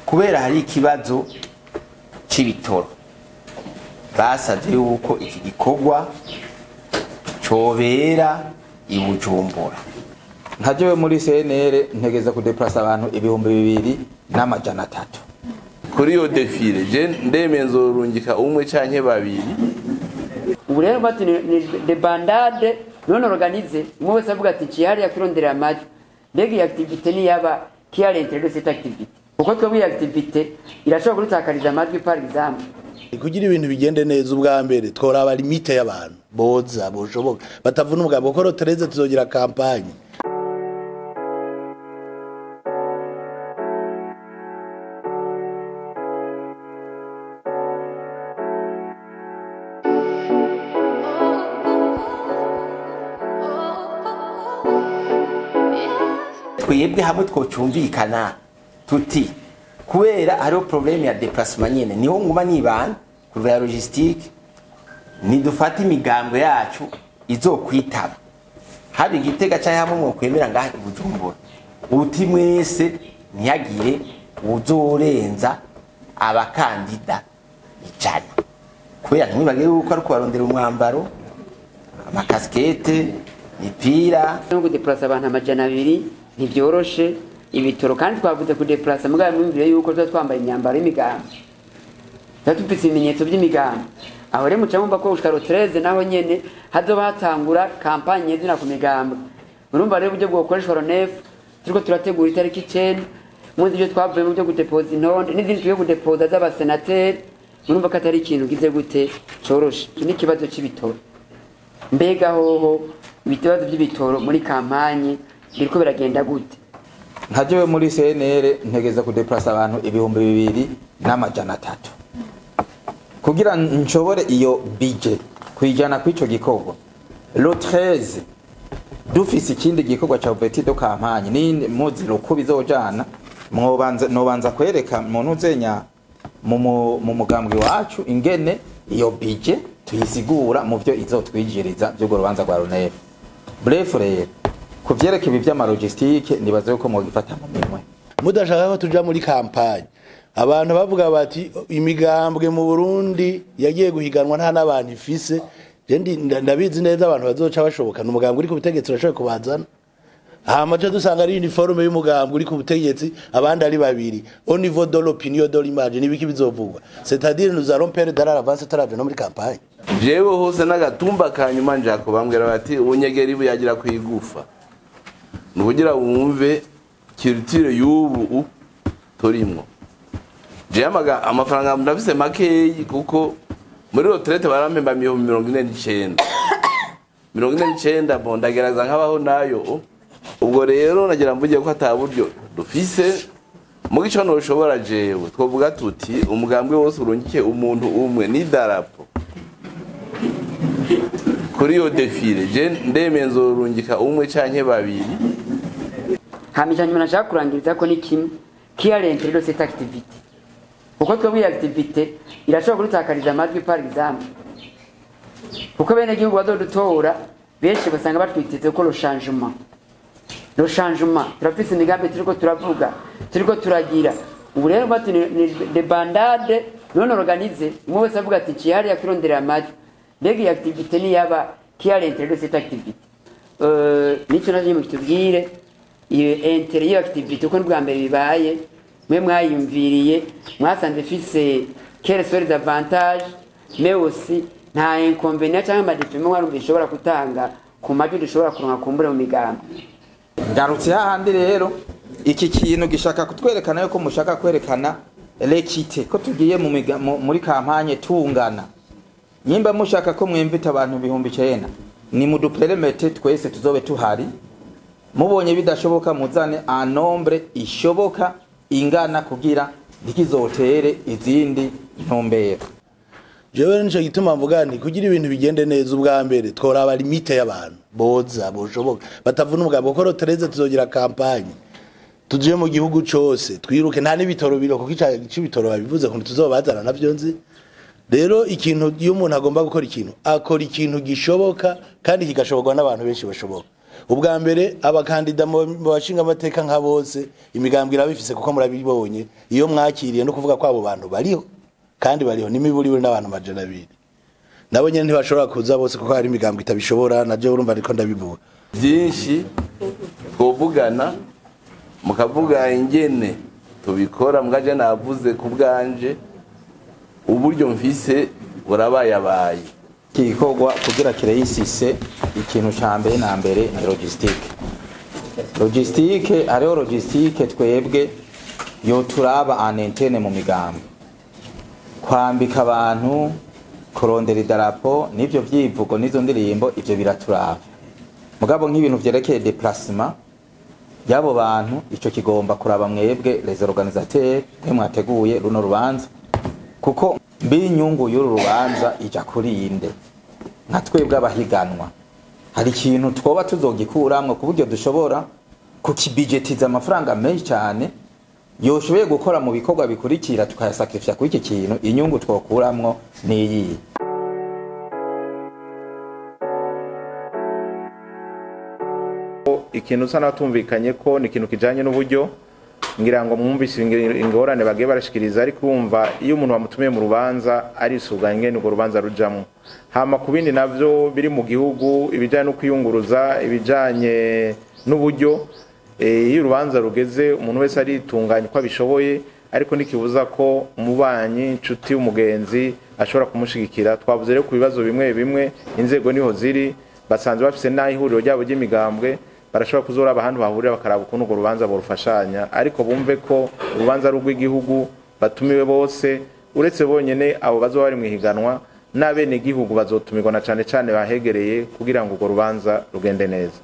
kubera hari ikibazo c'ibitoro basavye yuko iki gikorwa cobera i Bujumbura. Ntajewe muri CNR ntegeza kudeplasa abantu 2,300. Kuri yo defile je ndemenzo rungika umwe canke babiri. Ubu rero bati ni de bandade non organize umwe wese avuga ati cihari yakirondera amajwi mbega iyi activité ni yaba qui a l'intérêt de cette activité uko twebwe activité irashobora kurutakariza amajwi par exemple kugira ibintu bigende neza ubwa mbere tworaba limite y'abantu boza boshoboka batavuna umugabo ko rotereze tuzogira campagne. Twebwe hamwe twocumvikana tuti kubera hariho problème ya déplacement nyene niho nguma nibana kuva ya logistique nidufata imigambwe yacu izokwitaba hari igitega cyaye hamwe mwo kwemera ngaha i Bujumbura uti mwese ntiyagire uzorenza abakandida ijana kubera ntimwibage yuko ari kubarondera umwambaro amakaskete mipira no kudeplace abantu amajana 200 ntibyoroshe ibitoro kandi twavuze kudeplace mugabe mwumvire yuko twambaye imyambaro y'imigambi tatupise ibimenyetso by'imigambi aho rero mucamumba ko ushikaro 13 naho nyene hazoba hatangura kampanye y'izina ku migambi urumva rero buryo bwokoreshwa ronef turiko turategura itariki 9 muzi byo twavuye mu byo gudepoza intonde n'izindi tuyo gudepoza z'abasenateri urumva ko atari ikintu gize gute coroshe iki ni kibazo c'ibitoro mbega hoho ibitoro by'ibitoro muri kampanye biriko biragenda gute. Ntajewe muri CNR ntegeza kudeplasa abantu 2,300 kugira nshobore iyo budget kwijana kwico gikorwa lo 13 dufise ikindi gikorwa ca Petit do kampanye ni muzi ruko bizojana nobanza kwereka muntu uzenya mu mugambwe wacu ingene iyo budget tuyisigura mu byo izotwijiriza byo rubanza rwa Ronef. Bref rero kuvyereka ibi vy'ama logistique nibaze yuko mu gifata mu minwe mudashaka ko tuja muri campagne abantu bavuga bati imigambwe mu Burundi yagiye guhiganwa nta nabantu ifise je ndabizi neza abantu bazoca bashoboka n'umugambwe uri ku butegetsi urashoboye kubazana amaje dusanga ari uniforme y'umugambwe uri ku butegetsi abandi ari babiri au niveau de l'opinion de l'image nibiki bizovugwa c'est-à-dire nous allons perdre dans l'avance taraje no muri campagne. Jewe hose n'agatumba kanyuma njako bambwira bati unyegera ibu yagira kwigufa nubugira wumve culture y'ubu torimwo je amafaranga ndafise makeyi kuko muri retraite barampemba 49 bondagereza nkabaho nayo ubwo rero nagira mvuge ko ataburyo dufise mu gico no ushobora jewe twovuga tuti umugambwe wose urungike umuntu umwe ni darapo kuri yo defile je ndemenzo rungika umwe canke babiri hamijanye nashaka kurangiriza ko ni kimwe qui a l'intérêt de cette activité uko twebwe activité irashobora kurutakariza amajwi par exemple uko bene gihugu bazodutora benshi basanga batwiteze ko le changement turafise imigambi turiko turavuga turiko turagira ubu rero bati ni de bandade non organize umwe wese avuga ati cihari yakirondera amajwi mbega iyi activité ni yaba qui a l'intérêt de cette activité nico naje mu kitubwire iyo intérêt iyo activité uko bwa mbere bibaye mwe mwayumviriye mwasanze fise quelles sont les avantages mais aussi nta inconvénient cyangwa amadefimo warumva ishobora kutanga ku majwi dushobora kuronka kumbure mu migambi. Ngarutse hahandi rero iki kintu gishaka kutwerekana yuko mushaka kwerekana l'équité ko tugiye muri kampanye tungana nyimba mushaka ko mwemvita abantu 9,000 ni muduperemete twese tuzobe tuhari mubonye bidashoboka muzane a nombre ishoboka ingana kugira ndikizotere izindi ntumbero. Jewe nico gituma mvuga nti kugira ibintu bigende neza ubwa mbere tworaba limite y'abantu boza boshoboka batavuna umugabo ko rotereze tuzogira campagne tuje mu gihugu cyose twiruke nta nibitoro biro kuko icibitoro babivuze ko tuzobazana navyo nzi rero ikintu iyo umuntu agomba gukora ikintu akora ikintu gishoboka kandi kigashoborwa n'abantu benshi bashoboka ubwa mbere abakandida mu bashinga amateka nka bose imigambwe irabifise kuko murabibonye iyo mwakiriye no kuvuga ko abo bantu bariho kandi bariho n'imiburi n'abantu majana 2 nabo nyene ntibashobora kuza bose kuko hari imigambwe itabishobora naje urumva ariko ndabivuga byinshi twovugana mukavuga ingene tubikora mwaje navuze ku bwanje uburyo mfise burabayabaye igikorwa kugira kireyisise ikintu ca mbere na mbere ni logistique hariho logistique twebwe yo turaba anentene mu migambi kwambika abantu kurondera idarapo n'ivyo vyivugo n'izo ndirimbo ivyo biraturaba mugabo nk'ibintu vyerekeye déplacement yabo bantu ico kigomba kuraba mwebwe les organisateurs mwe mwateguye runo rubanza kuko mbinyungu y'uru rubanza ija kuri inde nka twebwe abahiganwa hari ikintu twoba tuzogikuramwe ku buryo dushobora kukibudgetiza amafaranga menshi cyane yoshoboye gukora mu bikorwa bikurikira tukayasakrifya kuri iki kintu inyungu twokuramwo niyi ikintu usa natumvikanye ko ni ikintu kijanye n'uburyo ngira ngo mwumvise ingorane bagiye barashikiriza ariko wumva iyo umuntu bamutumiye mu rubanza ari isuganye n'ugo rubanza rujamwe hama ku bindi navyo biri mu gihugu ibijanye no kwiyunguruza ibijanye n'uburyo iyo urubanza rugeze umuntu wese aritunganya ko abishoboye ariko nikibuza ko umubanyi inshuti umugenzi ashobora kumushigikira twavuze rero ku bibazo bimwe bimwe inzego niho ziri basanze bafise naho ihuriro ryabo ry'imigambwe barashobora kuzora abahantu bahurira bakaraba ukuntu urwo rubanza borufashanya ariko bumve ko urubanza rw'igihugu batumiwe bose uretse bonyene abo bazoba bari mwihiganwa n'abene igihugu bazotumirwa na cane bahegereye kugira ngo urwo rubanza rugende neza.